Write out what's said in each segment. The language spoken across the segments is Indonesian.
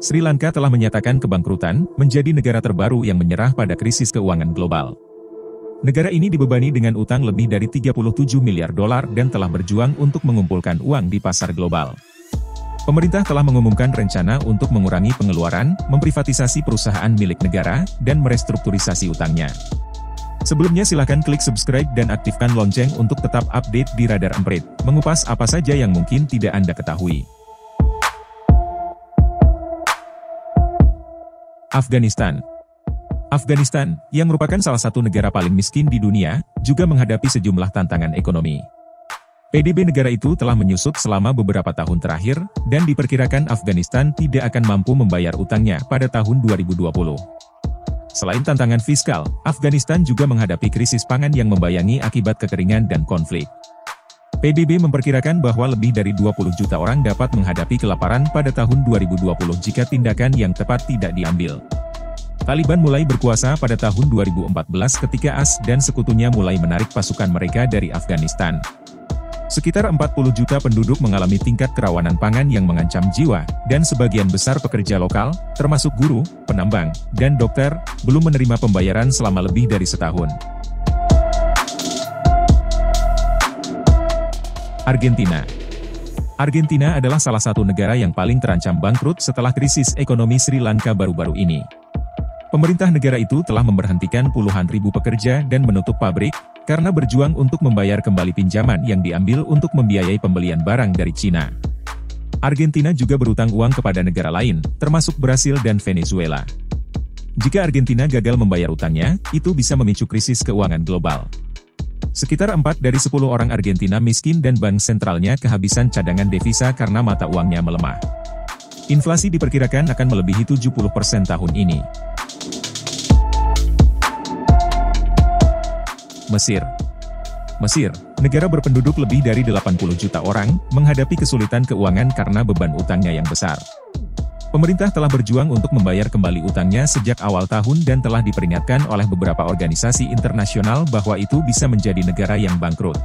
Sri Lanka telah menyatakan kebangkrutan, menjadi negara terbaru yang menyerah pada krisis keuangan global. Negara ini dibebani dengan utang lebih dari 37 miliar dolar dan telah berjuang untuk mengumpulkan uang di pasar global. Pemerintah telah mengumumkan rencana untuk mengurangi pengeluaran, memprivatisasi perusahaan milik negara, dan merestrukturisasi utangnya. Sebelumnya silakan klik subscribe dan aktifkan lonceng untuk tetap update di Radar Emprit, mengupas apa saja yang mungkin tidak Anda ketahui. Afghanistan. Afghanistan, yang merupakan salah satu negara paling miskin di dunia, juga menghadapi sejumlah tantangan ekonomi. PDB negara itu telah menyusut selama beberapa tahun terakhir, dan diperkirakan Afghanistan tidak akan mampu membayar utangnya pada tahun 2020. Selain tantangan fiskal, Afghanistan juga menghadapi krisis pangan yang membayangi akibat kekeringan dan konflik. PBB memperkirakan bahwa lebih dari 20 juta orang dapat menghadapi kelaparan pada tahun 2020 jika tindakan yang tepat tidak diambil. Taliban mulai berkuasa pada tahun 2014 ketika AS dan sekutunya mulai menarik pasukan mereka dari Afghanistan. Sekitar 40 juta penduduk mengalami tingkat kerawanan pangan yang mengancam jiwa, dan sebagian besar pekerja lokal, termasuk guru, penambang, dan dokter, belum menerima pembayaran selama lebih dari setahun. Argentina. Argentina adalah salah satu negara yang paling terancam bangkrut setelah krisis ekonomi Sri Lanka baru-baru ini. Pemerintah negara itu telah memberhentikan puluhan ribu pekerja dan menutup pabrik, karena berjuang untuk membayar kembali pinjaman yang diambil untuk membiayai pembelian barang dari Cina. Argentina juga berutang uang kepada negara lain, termasuk Brasil dan Venezuela. Jika Argentina gagal membayar utangnya, itu bisa memicu krisis keuangan global. Sekitar 4 dari 10 orang Argentina miskin dan bank sentralnya kehabisan cadangan devisa karena mata uangnya melemah. Inflasi diperkirakan akan melebihi 70% tahun ini. Mesir. Mesir, negara berpenduduk lebih dari 80 juta orang, menghadapi kesulitan keuangan karena beban utangnya yang besar. Pemerintah telah berjuang untuk membayar kembali utangnya sejak awal tahun dan telah diperingatkan oleh beberapa organisasi internasional bahwa itu bisa menjadi negara yang bangkrut.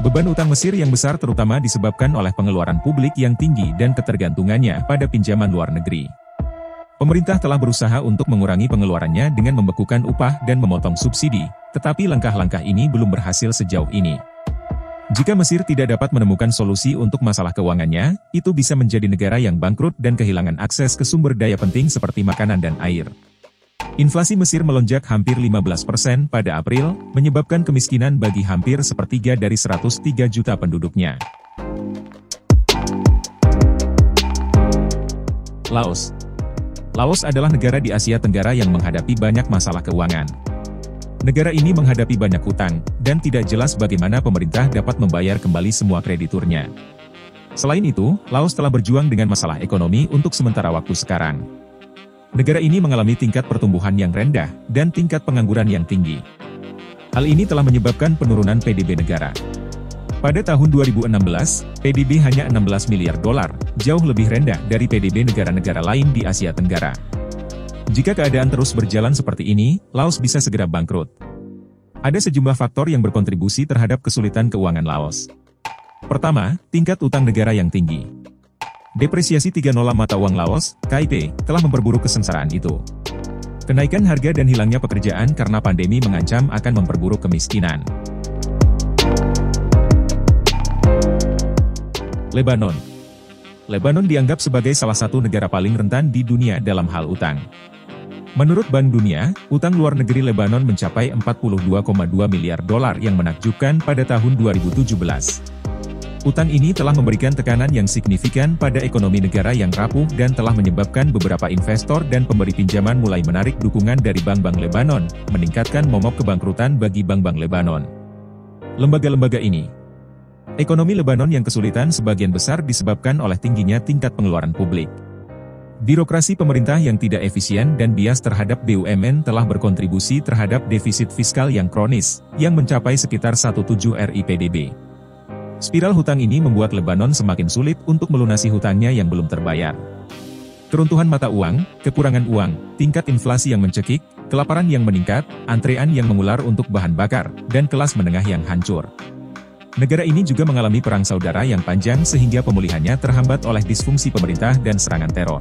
Beban utang Mesir yang besar terutama disebabkan oleh pengeluaran publik yang tinggi dan ketergantungannya pada pinjaman luar negeri. Pemerintah telah berusaha untuk mengurangi pengeluarannya dengan membekukan upah dan memotong subsidi, tetapi langkah-langkah ini belum berhasil sejauh ini. Jika Mesir tidak dapat menemukan solusi untuk masalah keuangannya, itu bisa menjadi negara yang bangkrut dan kehilangan akses ke sumber daya penting seperti makanan dan air. Inflasi Mesir melonjak hampir 15% pada April, menyebabkan kemiskinan bagi hampir sepertiga dari 103 juta penduduknya. Laos. Laos adalah negara di Asia Tenggara yang menghadapi banyak masalah keuangan. Negara ini menghadapi banyak hutang, dan tidak jelas bagaimana pemerintah dapat membayar kembali semua krediturnya. Selain itu, Laos telah berjuang dengan masalah ekonomi untuk sementara waktu sekarang. Negara ini mengalami tingkat pertumbuhan yang rendah, dan tingkat pengangguran yang tinggi. Hal ini telah menyebabkan penurunan PDB negara. Pada tahun 2016, PDB hanya 16 miliar dolar, jauh lebih rendah dari PDB negara-negara lain di Asia Tenggara. Jika keadaan terus berjalan seperti ini, Laos bisa segera bangkrut. Ada sejumlah faktor yang berkontribusi terhadap kesulitan keuangan Laos. Pertama, tingkat utang negara yang tinggi. Depresiasi 3 nolak mata uang Laos, KIP, telah memperburuk kesengsaraan itu. Kenaikan harga dan hilangnya pekerjaan karena pandemi mengancam akan memperburuk kemiskinan. Lebanon. Lebanon dianggap sebagai salah satu negara paling rentan di dunia dalam hal utang. Menurut Bank Dunia, utang luar negeri Lebanon mencapai 42,2 miliar dolar yang menakjubkan pada tahun 2017. Utang ini telah memberikan tekanan yang signifikan pada ekonomi negara yang rapuh dan telah menyebabkan beberapa investor dan pemberi pinjaman mulai menarik dukungan dari bank-bank Lebanon, meningkatkan momok kebangkrutan bagi bank-bank Lebanon. Lembaga-lembaga ini. Ekonomi Lebanon yang kesulitan sebagian besar disebabkan oleh tingginya tingkat pengeluaran publik. Birokrasi pemerintah yang tidak efisien dan bias terhadap BUMN telah berkontribusi terhadap defisit fiskal yang kronis, yang mencapai sekitar 1,7 RI PDB. Spiral hutang ini membuat Lebanon semakin sulit untuk melunasi hutangnya yang belum terbayar. Keruntuhan mata uang, kekurangan uang, tingkat inflasi yang mencekik, kelaparan yang meningkat, antrean yang mengular untuk bahan bakar, dan kelas menengah yang hancur. Negara ini juga mengalami perang saudara yang panjang sehingga pemulihannya terhambat oleh disfungsi pemerintah dan serangan teror.